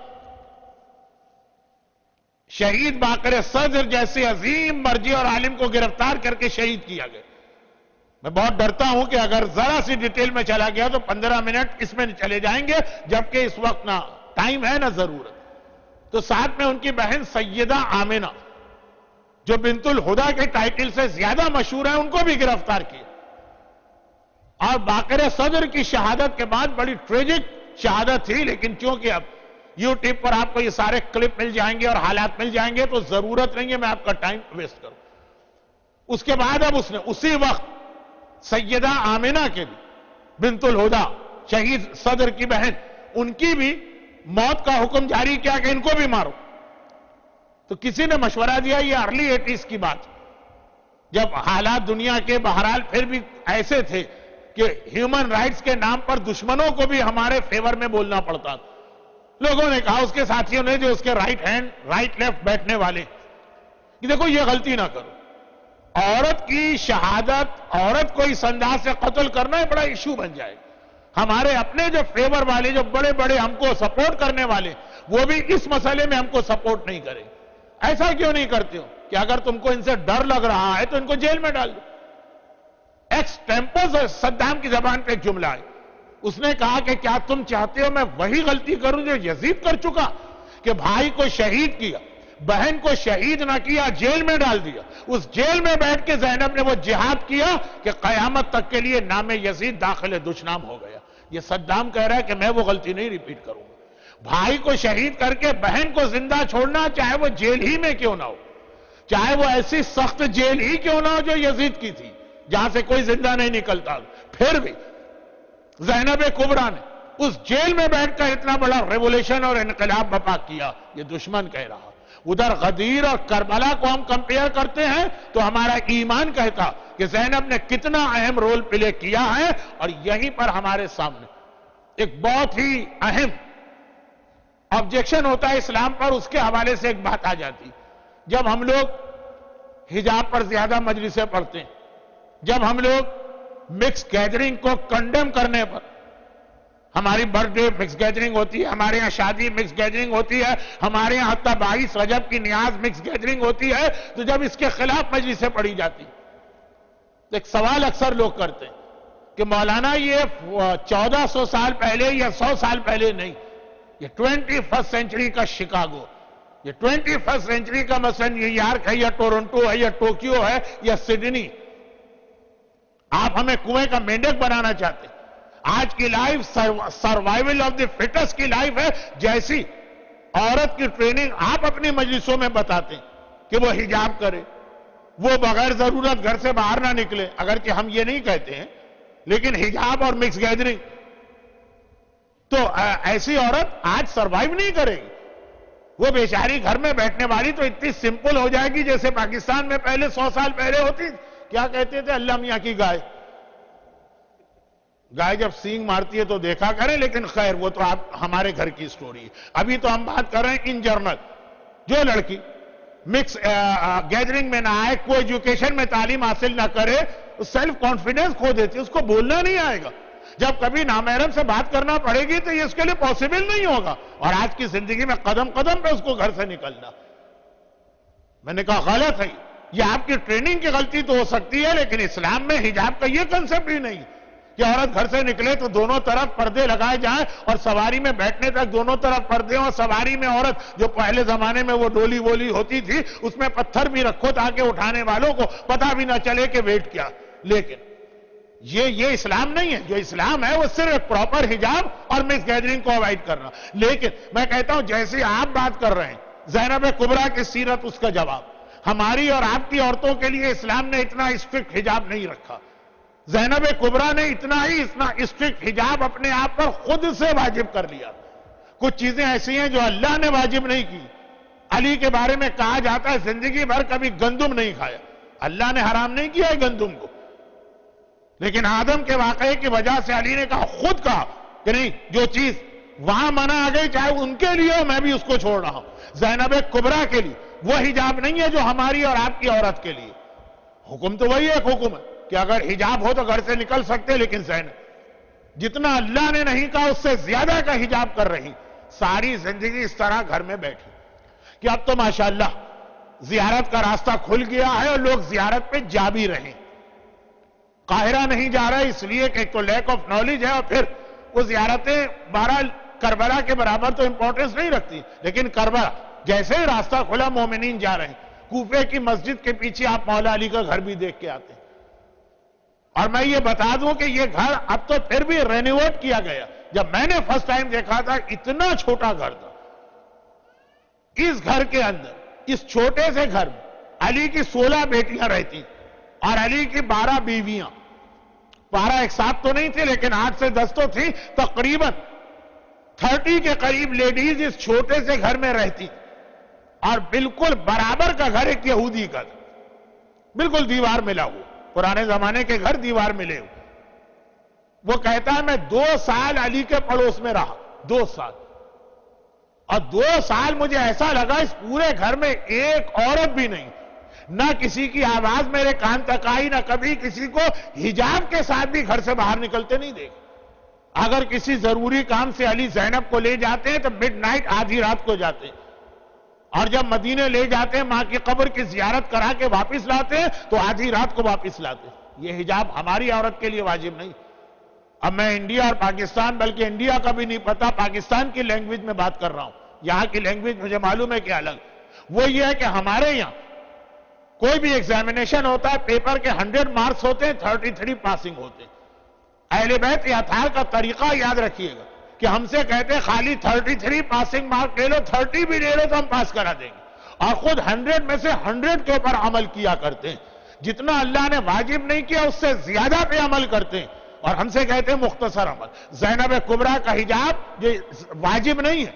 شہید باقر صدر جیسے عظیم مرجع اور عالم کو گرفتار کر کے شہید کیا گیا. میں بہت ڈرتا ہوں کہ اگر ذرا سی ڈیٹیل میں چلا گیا تو 15 منٹ اس میں چلے جائیں گے، جبکہ اس وقت نہ ٹائم ہے نہ ضرورت. تو ساتھ میں ان کی بہن سیدہ آمنہ، جو بنت الہدا کے ٹائٹل سے زیادہ مشہور ہیں، ان کو بھی گرفتار کیا. اور باقر صدر کی شہادت کے بعد بڑی ٹریجک شہادت تھی، لیکن چونکہ اب یوٹیوب پر آپ کو یہ سارے کلپ مل جائیں گے اور حالات مل جائیں گے تو ضرورت نہیں ہے میں آپ کا ٹائم ویسٹ کروں. اس کے بعد اب اس نے اسی وقت سیدہ آمنہ کے بھی، بنت الہدا شہید صدر کی بہن، ان کی بھی موت کا حکم جاری کیا کہ ان کو بھی مارو. تو کسی نے مشورہ دیا، یہ ارلی 80s کی بات، جب حالات دنیا کے بہرحال پھر بھی ایسے تھے کہ ہیومن رائٹس کے نام پر دشمنوں کو بھی ہمارے فیور میں بولنا پڑتا تھا. لوگوں نے کہا، اس کے ساتھیوں نے جو اس کے رائٹ لیفٹ بیٹھنے والے، کہ دیکھو یہ غلطی نہ کرو. عورت کی شہادت، عورت کو اس انداز سے قتل کرنا ایک بڑا ایشو بن جائے. ہمارے اپنے جو فیور والے، جو بڑے بڑے ہم کو سپورٹ کرنے والے، وہ بھی اس مسئلے میں ہم کو سپورٹ نہیں کریں. ایسا کیوں نہیں کرتے ہو کہ اگر تم کو ان سے ڈر لگ رہا ہے تو ان کو جیل میں ڈال دو. ایکس ٹیمپو صدام کی زبان پہ ایک جملہ ہے. اس نے کہا کہ کیا تم چاہتے ہو میں وہی غلطی کروں جو یزید کر چکا، کہ بھائی کو شہید کیا، بہن کو شہید نہ کیا، جیل میں ڈال دیا. اس جیل میں بیٹھ کے زینب نے وہ جہاد کیا کہ قیامت تک کے لیے نام یزید داخل دشنام ہو گیا. یہ صدام کہہ رہا ہے کہ میں وہ غلطی نہیں ریپیٹ کروں گا. بھائی کو شہید کر کے بہن کو زندہ چھوڑنا، چاہے وہ جیل ہی میں کیوں نہ ہو، چاہے وہ ایسی سخت جیل ہی کیوں نہ ہو جو یزید کی تھی، جہاں سے کوئی زندہ نہیں نکلتا، پھر بھی زینب کبریٰ نے اس جیل میں بیٹھ کر اتنا بڑا ریولوشن اور انقلاب برپا کیا. یہ دشمن کہہ رہا. ادھر غدیر اور کربلا کو ہم کمپیئر کرتے ہیں تو ہمارا ایمان کہتا کہ زینب نے کتنا اہم رول پلے کیا ہے، اور یہیں پر ہمارے سامنے ایک بہت ہی اہم آبجیکشن ہوتا ہے اسلام پر، اس کے حوالے سے ایک بات آ جاتی۔ جب ہم لوگ حجاب پر زیادہ مجلسیں پڑھتے ہیں، جب ہم لوگ مکس گیدرنگ کو کنڈیم کرنے پر، ہماری برتھ ڈے مکس گیدرنگ ہوتی ہے، ہمارے ہاں شادی مکس گیدرنگ ہوتی ہے، ہمارے ہاں حتیٰ 22 رجب کی نیاز مکس گیدرنگ ہوتی ہے، تو جب اس کے خلاف مجلسیں پڑھی جاتی، تو ایک سوال اکثر لوگ کرتے ہیں کہ مولانا یہ 1400 سال پہلے یا 100 سال پہلے نہیں، یہ 21 سینچری کا شکاگو، یہ 21 سینچری کا مثلا نیو یارک ہے یا ٹورنٹو ہے یا ٹوکیو ہے یا سڈنی، آپ ہمیں کنویں کا مینڈک بنانا چاہتے ہیں۔ آج کی life survival of the fittest کی لائف ہے، جیسی عورت کی ٹریننگ آپ اپنی مجلسوں میں بتاتے ہیں کہ وہ حجاب کرے، وہ بغیر ضرورت گھر سے باہر نہ نکلے، اگرچہ ہم یہ نہیں کہتے ہیں، لیکن حجاب اور مکس گیدرنگ، تو ایسی عورت آج سروائیو نہیں کرے گی، وہ بیچاری گھر میں بیٹھنے والی تو اتنی سمپل ہو جائے گی جیسے پاکستان میں پہلے 100 سال پہلے ہوتی، کیا کہتے تھے، اللہ میاں کی گائے، گائے جب سینگ مارتی ہے تو دیکھا کریں، لیکن خیر وہ تو آپ ہمارے گھر کی سٹوری ہے۔ ابھی تو ہم بات کر رہے ہیں ان جنرل، جو لڑکی مکس گیدرنگ میں نہ آئے، کوئی ایجوکیشن میں تعلیم حاصل نہ کرے، سیلف کانفیڈنس کھو دیتی، اس کو بولنا نہیں آئے گا، جب کبھی نامحرم سے بات کرنا پڑے گی تو یہ اس کے لیے پاسبل نہیں ہوگا، اور آج کی زندگی میں قدم قدم پہ اس کو گھر سے نکلنا۔ میں نے کہا غلط ہے، یہ آپ کی ٹریننگ کی غلطی تو ہو سکتی ہے، لیکن اسلام میں حجاب کا یہ کنسپٹ ہی نہیں کہ عورت گھر سے نکلے تو دونوں طرف پردے لگائے جائیں، اور سواری میں بیٹھنے تک دونوں طرف پردے ہوں، سواری میں عورت جو پہلے زمانے میں وہ ڈولی وولی ہوتی تھی اس میں پتھر بھی رکھو تاکہ اٹھانے والوں کو پتہ بھی نہ چلے کہ ویٹ کیا، لیکن یہ اسلام نہیں ہے۔ جو اسلام ہے وہ صرف پراپر حجاب اور مکس گیدرنگ کو اوائڈ کرنا۔ لیکن میں کہتا ہوں جیسے آپ بات کر رہے ہیں زینب کبریٰ کی سیرت، اس کا جواب ہماری اور آپ کی عورتوں کے لیے اسلام نے اتنا اسٹرکٹ حجاب نہیں رکھا۔ زینب کبریٰ نے اتنا اسٹرکٹ حجاب اپنے آپ پر خود سے واجب کر لیا۔ کچھ چیزیں ایسی ہیں جو اللہ نے واجب نہیں کی۔ علی کے بارے میں کہا جاتا ہے زندگی بھر کبھی گندم نہیں کھایا، اللہ نے حرام نہیں کیا ہے گندم کو، لیکن آدم کے واقعے کی وجہ سے علی نے خود کہا کہ نہیں، جو چیز وہاں منع آ گئی چاہے ان کے لیے ہو، میں بھی اس کو چھوڑ رہا ہوں۔ زینب کبریٰ کے لیے وہ حجاب نہیں ہے جو ہماری اور آپ کی عورت کے لیے۔ حکم تو وہی ایک حکم ہے کہ اگر حجاب ہو تو گھر سے نکل سکتے، لیکن زینب جتنا اللہ نے نہیں کہا اس سے زیادہ کا حجاب کر رہی، ساری زندگی اس طرح گھر میں بیٹھی کہ اب تو ماشاءاللہ زیارت کا راستہ کھل گیا ہے اور لوگ زیارت پہ جا بھی رہے ہیں۔ قاہرہ نہیں جا رہا اس لیے کہ ایک تو لیک آف نالج ہے، اور پھر وہ زیارتیں بہرحال کربلا کے برابر تو امپورٹنس نہیں رکھتی، لیکن کربلا جیسے ہی راستہ کھلا مومنین جا رہے ہیں۔ کوفے کی مسجد کے پیچھے آپ مولا علی کا گھر بھی دیکھ کے آتے ہیں، اور میں یہ بتا دوں کہ یہ گھر اب تو پھر بھی رینوویٹ کیا گیا۔ جب میں نے فرسٹ ٹائم دیکھا تھا اتنا چھوٹا گھر تھا، اس گھر کے اندر اس چھوٹے سے گھر میں علی کی 16 بیٹیاں رہتی اور علی کی 12 بیویاں، 12 ایک ساتھ تو نہیں تھے لیکن 8 سے 10 تو تھی، تقریباً 30 کے قریب لیڈیز اس چھوٹے سے گھر میں رہتی، اور بالکل برابر کا گھر ایک یہودی کا تھا، بالکل دیوار ملا ہوا، پرانے زمانے کے گھر دیوار ملے ہوئے۔ وہ کہتا ہے میں 2 سال علی کے پڑوس میں رہا، 2 سال، اور 2 سال مجھے ایسا لگا اس پورے گھر میں ایک عورت بھی نہیں، نہ کسی کی آواز میرے کان تک آئی، نہ کبھی کسی کو حجاب کے ساتھ بھی گھر سے باہر نکلتے نہیں دیکھا۔ اگر کسی ضروری کام سے علی زینب کو لے جاتے ہیں تو مڈ نائٹ آدھی رات کو جاتے ہیں، اور جب مدینے لے جاتے ہیں ماں کی قبر کی زیارت کرا کے واپس لاتے ہیں تو آدھی رات کو واپس لاتے ہیں۔ یہ حجاب ہماری عورت کے لیے واجب نہیں۔ اب میں انڈیا اور پاکستان، بلکہ انڈیا کا بھی نہیں پتا، پاکستان کی لینگویج میں بات کر رہا ہوں، یہاں کی لینگویج مجھے معلوم ہے کہ الگ۔ وہ یہ ہے کہ ہمارے یہاں کوئی بھی ایگزامینیشن ہوتا ہے، پیپر کے 100 مارکس ہوتے ہیں، 33 پاسنگ ہوتے ہیں۔ اہل بیت اطہار کا طریقہ یاد رکھیے گا کہ ہم سے کہتے ہیں خالی 33 پاسنگ مارک لے لو، 30 بھی لے لو تو ہم پاس کرا دیں گے، اور خود 100 میں سے 100 کے اوپر عمل کیا کرتے ہیں۔ جتنا اللہ نے واجب نہیں کیا اس سے زیادہ پہ عمل کرتے ہیں، اور ہم سے کہتے ہیں مختصر عمل۔ زینب کبریٰ کا حجاب یہ واجب نہیں ہے،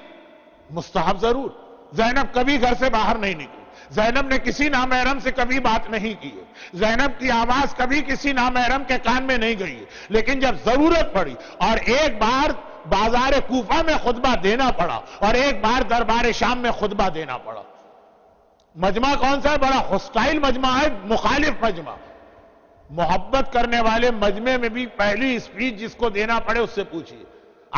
مستحب ضرور، زینب کبھی گھر سے باہر نہیں نکلی، زینب نے کسی نامحرم سے کبھی بات نہیں کی ہے، زینب کی آواز کبھی کسی نامحرم کے کان میں نہیں گئی ہے، لیکن جب ضرورت پڑی اور ایک بار بازار کوفہ میں خطبہ دینا پڑا اور ایک بار دربار شام میں خطبہ دینا پڑا۔ مجمع کون سا ہے؟ بڑا ہوسٹائل مجمع ہے، مخالف مجمع۔ محبت کرنے والے مجمع میں بھی پہلی اسپیچ جس کو دینا پڑے اس سے پوچھیے۔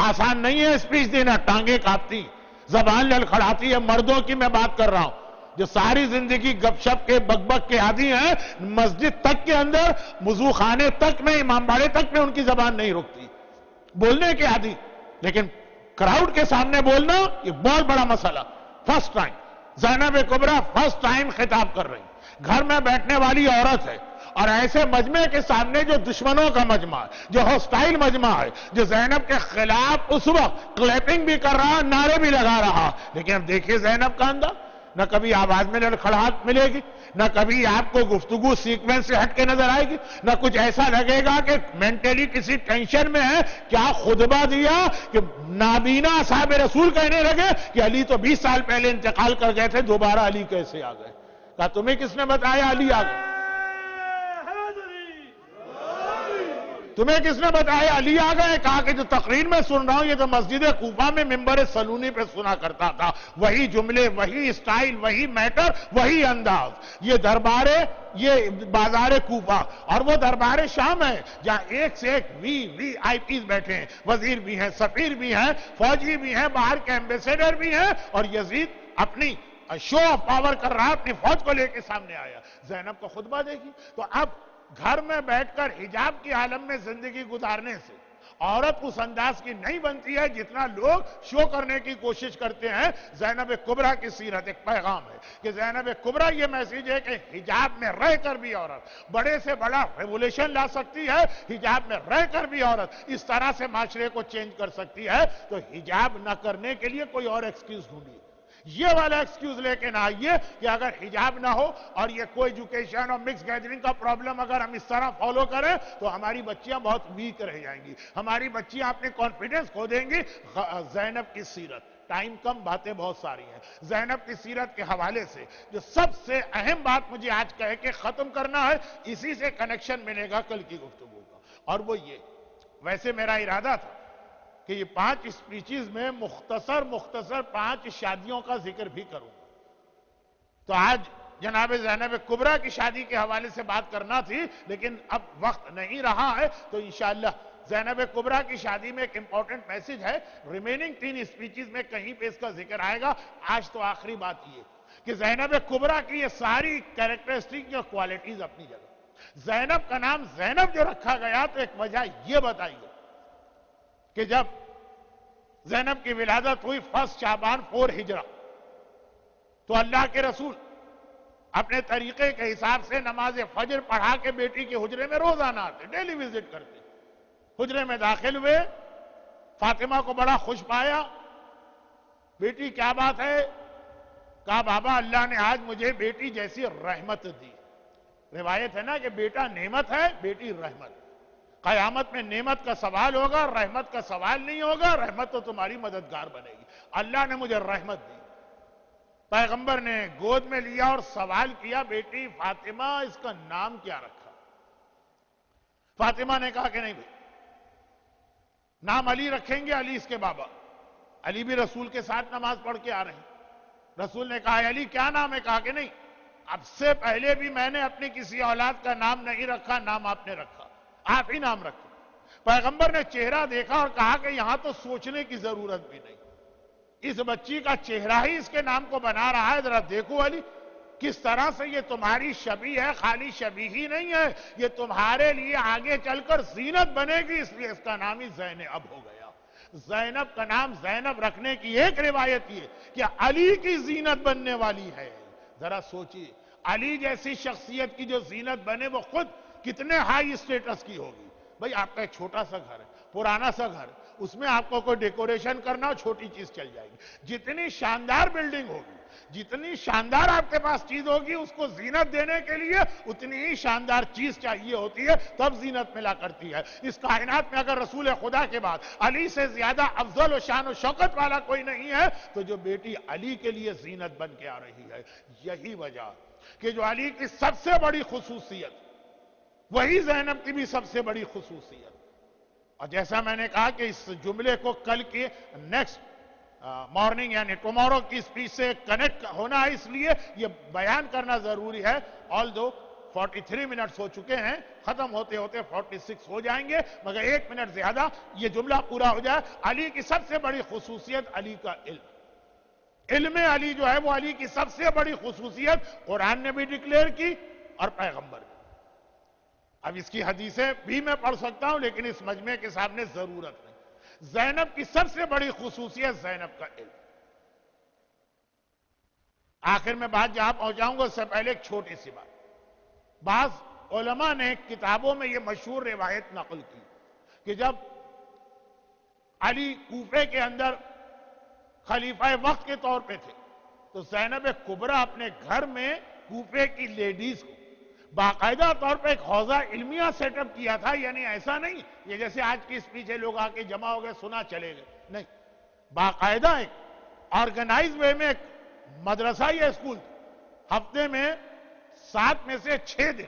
آسان نہیں ہے اسپیچ دینا، ٹانگیں کانپتی، زبان لڑکھڑاتی ہے۔ مردوں کی میں بات کر رہا ہوں جو ساری زندگی گپ شپ کے بک بک کے عادی ہیں، مسجد تک کے اندر، وضو خانے تک میں، امام باڑے تک میں ان کی زبان نہیں رکتی، بولنے کے عادی، لیکن کراؤڈ کے سامنے بولنا یہ بہت بڑا مسئلہ۔ فرسٹ ٹائم زینب کبریٰ فرسٹ ٹائم خطاب کر رہی، گھر میں بیٹھنے والی عورت ہے، اور ایسے مجمع کے سامنے جو دشمنوں کا مجمع ہے، جو ہوسٹائل مجمع ہے، جو زینب کے خلاف اس وقت کلیپنگ بھی کر رہا، نعرے بھی لگا رہا، لیکن اب دیکھیے زینب کا انداز، نہ کبھی آواز میں لڑکھڑاہٹ ملے گی، نہ کبھی آپ کو گفتگو سیکوینس سے ہٹ کے نظر آئے گی، نہ کچھ ایسا لگے گا کہ مینٹلی کسی ٹینشن میں ہے۔ کیا خطبہ دیا کہ نابینا اصحاب رسول کہنے لگے کہ علی تو 20 سال پہلے انتقال کر گئے تھے، دوبارہ علی کیسے آ گئے؟ کہا تمہیں کس نے بتایا علی آ گئے؟ تمہیں کس نے بتایا علی آ گئے؟ کہا کہ جو تقریر میں سن رہا ہوں یہ تو مسجد کوفہ میں ممبر سلونی پہ سنا کرتا تھا، وہی جملے، وہی اسٹائل، وہی میٹر، وہی انداز۔ یہ دربار، یہ بازار کوفہ، اور وہ دربار شام ہے جہاں ایک سے ایک وی آئی پیز بیٹھے ہیں، وزیر بھی ہیں، سفیر بھی ہیں، فوجی بھی ہیں، باہر کے ایمبیسیڈر بھی ہیں، اور یزید اپنی شو آف پاور کر رہا، اپنی فوج کو لے کے سامنے آیا۔ زینب کا خطبہ دیکھی تو اب گھر میں بیٹھ کر حجاب کی عالم میں زندگی گزارنے سے عورت اس انداز کی نہیں بنتی ہے جتنا لوگ شو کرنے کی کوشش کرتے ہیں۔ زینب کبریٰ کی سیرت ایک پیغام ہے کہ زینب کبریٰ یہ میسیج ہے کہ حجاب میں رہ کر بھی عورت بڑے سے بڑا ریولیوشن لا سکتی ہے، حجاب میں رہ کر بھی عورت اس طرح سے معاشرے کو چینج کر سکتی ہے۔ تو حجاب نہ کرنے کے لیے کوئی اور ایکسکیوز ڈھونڈیے، یہ والا ایکسکیوز لے کے نہ آئیے کہ اگر حجاب نہ ہو اور یہ کوئی ایجوکیشن اور مکس گیدرنگ کا پرابلم اگر ہم اس طرح فالو کریں تو ہماری بچیاں بہت ویک رہ جائیں گی، ہماری بچیاں اپنے کانفیڈنس کھو دیں گی۔ زینب کی سیرت، ٹائم کم، باتیں بہت ساری ہیں، زینب کی سیرت کے حوالے سے جو سب سے اہم بات مجھے آج کہہ کے ختم کرنا ہے، اسی سے کنیکشن ملے گا کل کی گفتگو کا، اور وہ یہ، ویسے میرا ارادہ تھا کہ یہ 5 اسپیچز میں مختصر 5 شادیوں کا ذکر بھی کروں گا، تو آج جناب زینب کبریٰ کی شادی کے حوالے سے بات کرنا تھی، لیکن اب وقت نہیں رہا ہے، تو انشاءاللہ زینب کبریٰ کی شادی میں ایک امپورٹنٹ میسج ہے، ریمیننگ 3 اسپیچز میں کہیں پہ اس کا ذکر آئے گا۔ آج تو آخری بات یہ کہ زینب کبریٰ کی یہ ساری کیریکٹرسٹک اور کوالٹیز اپنی جگہ، زینب کا نام زینب جو رکھا گیا تو ایک وجہ یہ بتائیے کہ جب زینب کی ولادت ہوئی 1 شعبان 4 ہجرہ، تو اللہ کے رسول اپنے طریقے کے حساب سے نماز فجر پڑھا کے بیٹی کے حجرے میں روزانہ آتے، ڈیلی وزٹ کرتے، حجرے میں داخل ہوئے، فاطمہ کو بڑا خوش پایا، بیٹی کیا بات ہے؟ کہا بابا اللہ نے آج مجھے بیٹی جیسی رحمت دی۔ روایت ہے نا کہ بیٹا نعمت ہے، بیٹی رحمت۔ قیامت میں نعمت کا سوال ہوگا، رحمت کا سوال نہیں ہوگا، رحمت تو تمہاری مددگار بنے گی۔ اللہ نے مجھے رحمت دی۔ پیغمبر نے گود میں لیا اور سوال کیا بیٹی فاطمہ اس کا نام کیا رکھا؟ فاطمہ نے کہا کہ نہیں بھائی، نام علی رکھیں گے، علی اس کے بابا، علی بھی رسول کے ساتھ نماز پڑھ کے آ رہے ہیں۔ رسول نے کہا علی کیا نام ہے؟ کہا کہ نہیں، اب سے پہلے بھی میں نے اپنی کسی اولاد کا نام نہیں رکھا، نام آپ نے رکھا، آپ ہی نام رکھے۔ پیغمبر نے چہرہ دیکھا اور کہا کہ یہاں تو سوچنے کی ضرورت بھی نہیں، اس بچی کا چہرہ ہی اس کے نام کو بنا رہا ہے، ذرا دیکھو علی کس طرح سے یہ تمہاری شبیہ ہے، خالی شبیہ ہی نہیں ہے، یہ تمہارے لیے آگے چل کر زینت بنے گی، اس لیے اس کا نام ہی زینب ہو گیا۔ زینب کا نام زینب رکھنے کی ایک روایت یہ کہ علی کی زینت بننے والی ہے۔ ذرا سوچیے، علی جیسی شخصیت کی جو زینت بنے وہ خود کتنے ہائی اسٹیٹس کی ہوگی۔ بھئی آپ کا ایک چھوٹا سا گھر ہے، پرانا سا گھر، اس میں آپ کو کوئی ڈیکوریشن کرنا ہو چھوٹی چیز چل جائے گی. جتنی شاندار بلڈنگ ہوگی، جتنی شاندار آپ کے پاس چیز ہوگی، اس کو زینت دینے کے لیے اتنی ہی شاندار چیز چاہیے ہوتی ہے، تب زینت ملا کرتی ہے. اس کائنات میں اگر رسول خدا کے بعد علی سے زیادہ افضل و شان و شوکت والا کوئی نہیں ہے تو جو بیٹی علی کے لیے زینت بن کے آ رہی ہے. یہی وجہ کہ جو علی کی سب سے بڑی خصوصیت، وہی زینب کی بھی سب سے بڑی خصوصیت. اور جیسا میں نے کہا کہ اس جملے کو کل کی نیکسٹ مارننگ یعنی ٹمارو کی اسپیچ سے کنیکٹ ہونا ہے، اس لیے یہ بیان کرنا ضروری ہے. آل دو 43 منٹس ہو چکے ہیں، ختم ہوتے ہوتے 46 ہو جائیں گے، مگر 1 منٹ زیادہ یہ جملہ پورا ہو جائے. علی کی سب سے بڑی خصوصیت علی کا علم. علم علی جو ہے وہ علی کی سب سے بڑی خصوصیت قرآن نے بھی ڈکلیئر کی اور پیغمبر بھی. اب اس کی حدیثیں بھی میں پڑھ سکتا ہوں لیکن اس مجمع کے سامنے ضرورت نہیں. زینب کی سب سے بڑی خصوصیت زینب کا علم. آخر میں بات جہاں پہنچاؤں گا اس سے پہلے ایک چھوٹی سی بات. بعض علماء نے کتابوں میں یہ مشہور روایت نقل کی کہ جب علی کوفے کے اندر خلیفہ وقت کے طور پہ تھے تو زینب کبریٰ اپنے گھر میں کوفے کی لیڈیز کو باقاعدہ طور پہ ایک حوزہ علمیہ سیٹ اپ کیا تھا. یعنی ایسا نہیں یہ جیسے آج کی اسپیچ ہے لوگ آ کے جمع ہو گئے سنا چلے گئے، نہیں، باقاعدہ ایک آرگنائز وے میں ایک مدرسہ یا اسکول. ہفتے میں 7 میں سے 6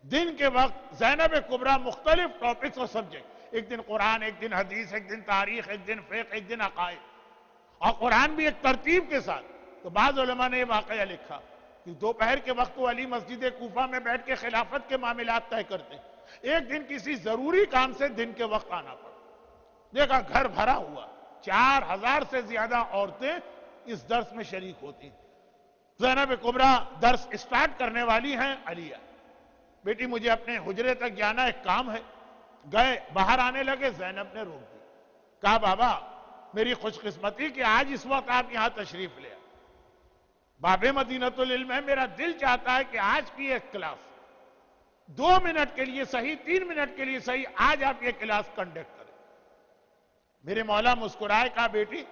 دن کے وقت زینب کبریٰ مختلف ٹاپکس اور سبجیکٹ، ایک دن قرآن، ایک دن حدیث، ایک دن تاریخ، ایک دن فقہ، ایک دن عقائد، اور قرآن بھی ایک ترتیب کے ساتھ. تو بعض علماء نے یہ واقعہ لکھا کہ دوپہر کے وقت وہ علی مسجد کوفہ میں بیٹھ کے خلافت کے معاملات طے کرتے. ایک دن کسی ضروری کام سے دن کے وقت آنا پڑا. دیکھا گھر بھرا ہوا، 4000 سے زیادہ عورتیں اس درس میں شریک ہوتی. زینب کبریٰ درس اسٹارٹ کرنے والی ہیں. علی بیٹی مجھے اپنے حجرے تک جانا ایک کام ہے. گئے، باہر آنے لگے، زینب نے روک دی. کہا بابا میری خوش قسمتی کہ آج اس وقت آپ یہاں تشریف لے آئے. باب مدینۃ العلم ہے، میرا دل چاہتا ہے کہ آج کی ایک کلاس 2 منٹ کے لیے صحیح، 3 منٹ کے لیے صحیح، آج آپ یہ کلاس کنڈکٹ کریں. میرے مولا مسکرائے. کہا بیٹی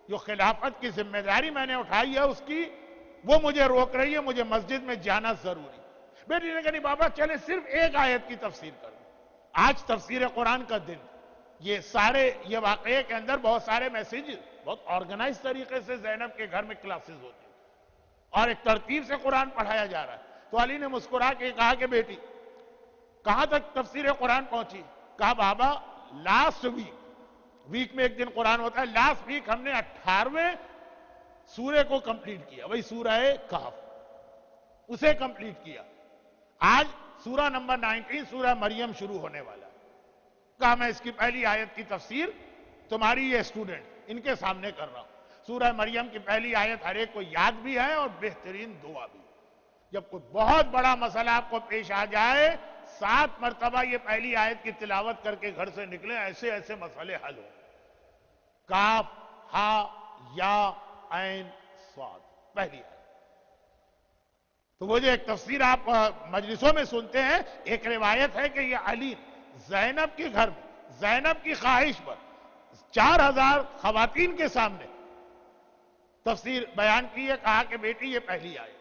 جو خلافت کی ذمہ داری میں نے اٹھائی ہے اس کی وہ مجھے روک رہی ہے، مجھے مسجد میں جانا ضروری. بیٹی نے کہا نہیں بابا چلے صرف ایک آیت کی تفسیر کر دیں. آج تفسیر قرآن کا دن. یہ واقعے کے اندر بہت سارے میسیج بہت آرگنائز طریقے سے زینب کے گھر میں کلاسز ہوتی ہیں اور ایک ترتیب سے قرآن پڑھایا جا رہا ہے. تو علی نے مسکرا کے کہا کہ بیٹی کہاں تک تفسیر قرآن پہنچی؟ کہا بابا لاسٹ ویک میں ایک دن قرآن ہوتا ہے، لاسٹ ویک ہم نے 18ویں سورے کو کمپلیٹ کیا، وہی سورہ کہف، اسے کمپلیٹ کیا. آج سورہ نمبر 19 سورہ مریم شروع ہونے والا ہے. کہا میں اس کی پہلی آیت کی تفسیر تمہاری یہ اسٹوڈنٹ ان کے سامنے کر رہا ہوں. سورہ مریم کی پہلی آیت ہر ایک کو یاد بھی ہے اور بہترین دعا بھی. جب کوئی بہت بڑا مسئلہ آپ کو پیش آ جائے 7 مرتبہ یہ پہلی آیت کی تلاوت کر کے گھر سے نکلیں، ایسے ایسے مسئلے حل ہوں. کاف ہا یا عین صاد پہلی آیت. تو وہ جو ایک تفسیر آپ مجلسوں میں سنتے ہیں، ایک روایت ہے کہ یہ علی زینب کے گھر میں زینب کی خواہش پر 4000 خواتین کے سامنے تفسیر بیان کی ہے. کہا کہ بیٹی یہ پہلی آیت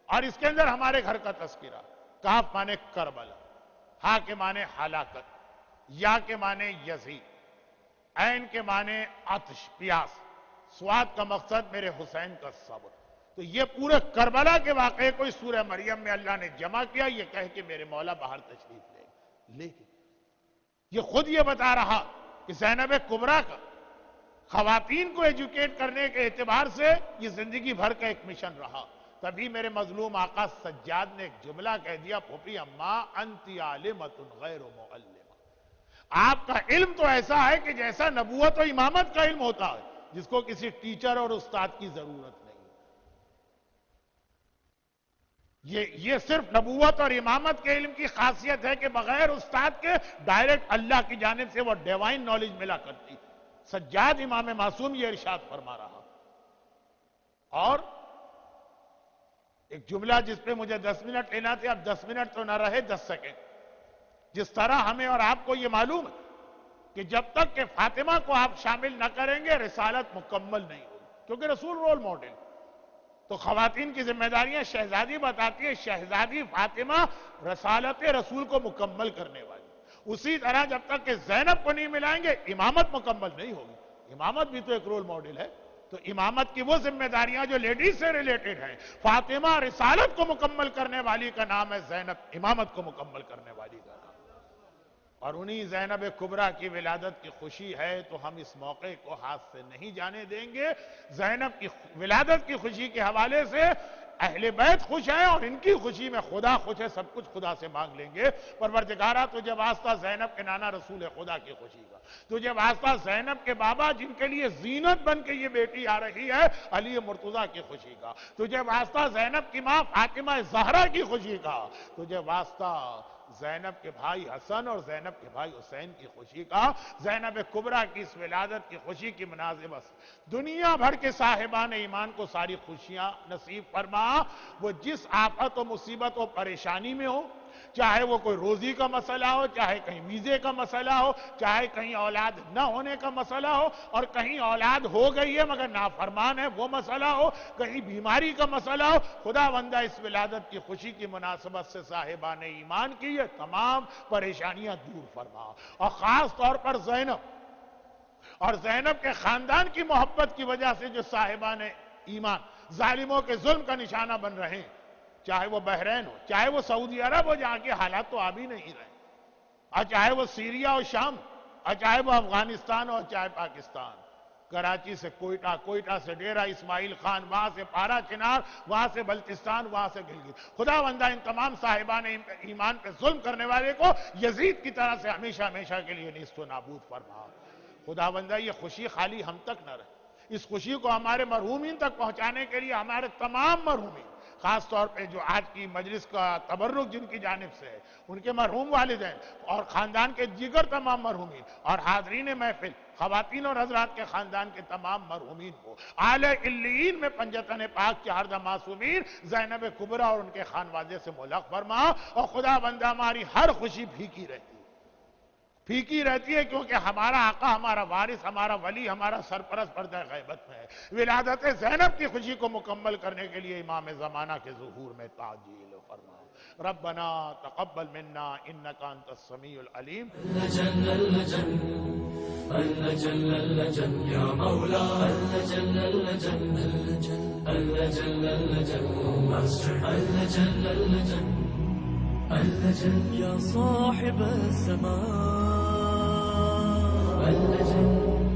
اور اس کے اندر ہمارے گھر کا تذکرہ. کاف مانے کربلا، ہا کے مانے ہلاکت، یا کے مانے یزید، عین کے مانے آتش پیاس، سواد کا مقصد میرے حسین کا صبر. تو یہ پورے کربلا کے واقعے کو اس سورہ مریم میں اللہ نے جمع کیا، یہ کہہ کہ میرے مولا باہر تشریف لے. لیکن یہ خود یہ بتا رہا کہ زینب کبریٰ کا خواتین کو ایجوکیٹ کرنے کے اعتبار سے یہ زندگی بھر کا ایک مشن رہا. تبھی میرے مظلوم آقا سجاد نے ایک جملہ کہہ دیا، پھوپھی اما انتی عالمۃ غیر معلمہ. آپ کا علم تو ایسا ہے کہ جیسا نبوت و امامت کا علم ہوتا ہے، جس کو کسی ٹیچر اور استاد کی ضرورت نہیں. یہ صرف نبوت اور امامت کے علم کی خاصیت ہے کہ بغیر استاد کے ڈائریکٹ اللہ کی جانب سے وہ ڈیوائن نالج ملا کرتی. سجاد امام معصوم یہ ارشاد فرما رہا. اور ایک جملہ جس پہ مجھے 10 منٹ لینا تھے، اب 10 منٹ تو نہ رہے 10 سیکنڈ. جس طرح ہمیں اور آپ کو یہ معلوم ہے کہ جب تک کہ فاطمہ کو آپ شامل نہ کریں گے رسالت مکمل نہیں ہوگی، کیونکہ رسول رول ماڈل. تو خواتین کی ذمہ داریاں شہزادی بتاتی ہے، شہزادی فاطمہ رسالت رسول کو مکمل کرنے والی. اسی طرح جب تک کہ زینب کو نہیں ملائیں گے امامت مکمل نہیں ہوگی. امامت بھی تو ایک رول ماڈل ہے. تو امامت کی وہ ذمہ داریاں جو لیڈیز سے ریلیٹڈ ہیں، فاطمہ رسالت کو مکمل کرنے والی کا نام ہے، زینب امامت کو مکمل کرنے والی کا نام. اور انہی زینب کبریٰ کی ولادت کی خوشی ہے تو ہم اس موقع کو ہاتھ سے نہیں جانے دیں گے. زینب کی ولادت کی خوشی کے حوالے سے اہل بیت خوش ہیں اور ان کی خوشی میں خدا خوش ہے. سب کچھ خدا سے مانگ لیں گے. پروردگارہ تجھے واسطہ زینب کے نانا رسول خدا کی خوشی کا، تجھے واسطہ زینب کے بابا جن کے لیے زینت بن کے یہ بیٹی آ رہی ہے علی مرتضیٰ کی خوشی کا، تجھے واسطہ زینب کی ماں فاطمہ زہرا کی خوشی کا، تجھے واسطہ زینب کے بھائی حسن اور زینب کے بھائی حسین کی خوشی کا. زینب کبریٰ کی اس ولادت کی خوشی کی مناسبت دنیا بھر کے صاحبان ایمان کو ساری خوشیاں نصیب فرما. وہ جس آفت و مصیبت و پریشانی میں ہو، چاہے وہ کوئی روزی کا مسئلہ ہو، چاہے کہیں ویزے کا مسئلہ ہو، چاہے کہیں اولاد نہ ہونے کا مسئلہ ہو، اور کہیں اولاد ہو گئی ہے مگر نافرمان ہے وہ مسئلہ ہو، کہیں بیماری کا مسئلہ ہو، خدا بندہ اس ولادت کی خوشی کی مناسبت سے صاحبان ایمان کی یہ تمام پریشانیاں دور فرما. اور خاص طور پر زینب اور زینب کے خاندان کی محبت کی وجہ سے جو صاحبان ایمان ظالموں کے ظلم کا نشانہ بن رہے ہیں، چاہے وہ بحرین ہو، چاہے وہ سعودی عرب ہو جہاں کے حالات تو آ بھی نہیں رہے، اور چاہے وہ سیریا اور شام، اور چاہے وہ افغانستان ہو، چاہے پاکستان، کراچی سے کوئٹہ، کوئٹہ سے ڈیرہ اسماعیل خان، وہاں سے پارا چنار، وہاں سے بلتستان، وہاں سے گلگت. خدا بندہ ان تمام صاحبان ایمان پہ ظلم کرنے والے کو یزید کی طرح سے ہمیشہ ہمیشہ کے لیے نیست و نابود فرما. خدا بندہ یہ خوشی خالی ہم تک نہ رہے، اس خوشی کو ہمارے مرحومین تک پہنچانے کے لیے ہمارے تمام مرحومین، خاص طور پہ جو آج کی مجلس کا تبرک جن کی جانب سے ہے، ان کے مرحوم والدین اور خاندان کے دیگر تمام مرحومین اور حاضرین محفل، خواتین اور حضرات کے خاندان کے تمام مرحومین کو اعلی علیین میں پنجتن پاک کے ہردہ معصومین زینب کبریٰ اور ان کے خانوادے سے ملحق فرما. اور خدا بندہ ہماری ہر خوشی پھیکی رہتی ہے کیونکہ ہمارا آقا، ہمارا وارث، ہمارا ولی، ہمارا سرپرست پردہ غیبت میں ہے. ولادت زینب کی خوشی کو مکمل کرنے کے لیے امام زمانہ کے ظہور میں تعجیل فرما. ربنا تقبل منا انک انت السمیع العلیم. اللجن یا مولا اللجن یا صاحب السماء اللجن